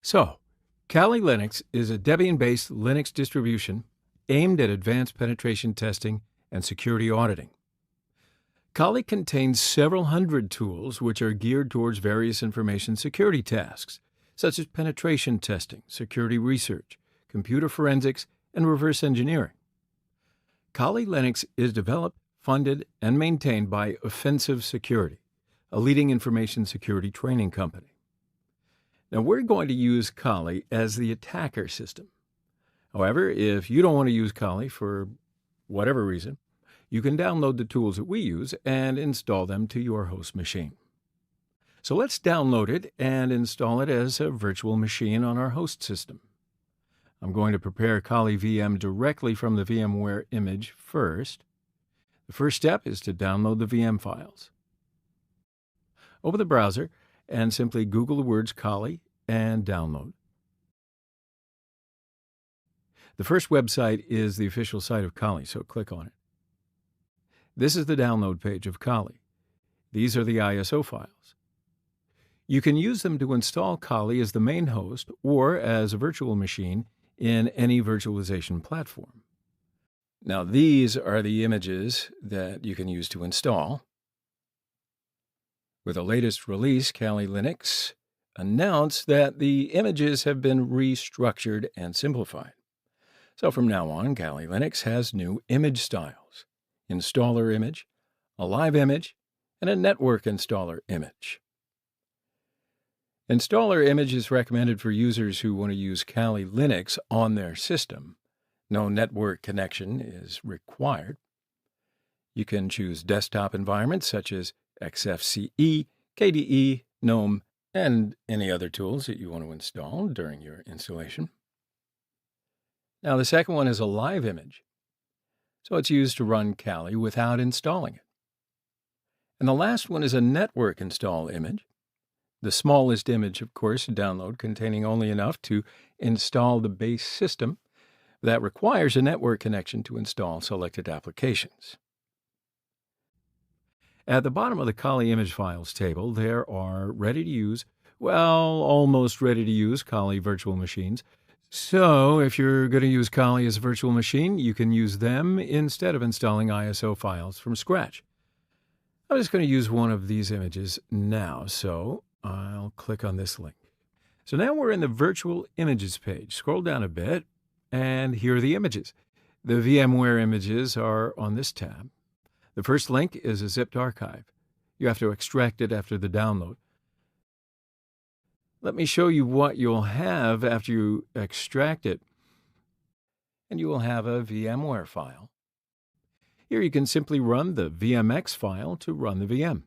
So, Kali Linux is a Debian-based Linux distribution aimed at advanced penetration testing and security auditing. Kali contains several hundred tools which are geared towards various information security tasks, such as penetration testing, security research, computer forensics, and reverse engineering. Kali Linux is developed, funded, and maintained by Offensive Security, a leading information security training company. Now, we're going to use Kali as the attacker system. However, if you don't want to use Kali for whatever reason, you can download the tools that we use and install them to your host machine. So let's download it and install it as a virtual machine on our host system. I'm going to prepare Kali VM directly from the VMware image first. The first step is to download the VM files. Open the browser and simply Google the words Kali and download. The first website is the official site of Kali, so click on it. This is the download page of Kali. These are the ISO files. You can use them to install Kali as the main host or as a virtual machine in any virtualization platform. Now, these are the images that you can use to install. With the latest release, Kali Linux announced that the images have been restructured and simplified. So from now on, Kali Linux has new image styles: installer image, a live image, and a network installer image. Installer image is recommended for users who want to use Kali Linux on their system. No network connection is required. You can choose desktop environments such as XFCE, KDE, GNOME, and any other tools that you want to install during your installation. Now, the second one is a live image. So it's used to run Kali without installing it. And the last one is a network install image. The smallest image, of course, to download, containing only enough to install the base system that requires a network connection to install selected applications. At the bottom of the Kali image files table, there are ready-to-use, almost ready-to-use Kali virtual machines. So if you're going to use Kali as a virtual machine, you can use them instead of installing ISO files from scratch. I'm just going to use one of these images now, so I'll click on this link. So now we're in the Virtual Images page. Scroll down a bit, and here are the images. The VMware images are on this tab. The first link is a zipped archive. You have to extract it after the download. Let me show you what you'll have after you extract it. And you will have a VMware file. Here you can simply run the VMX file to run the VM.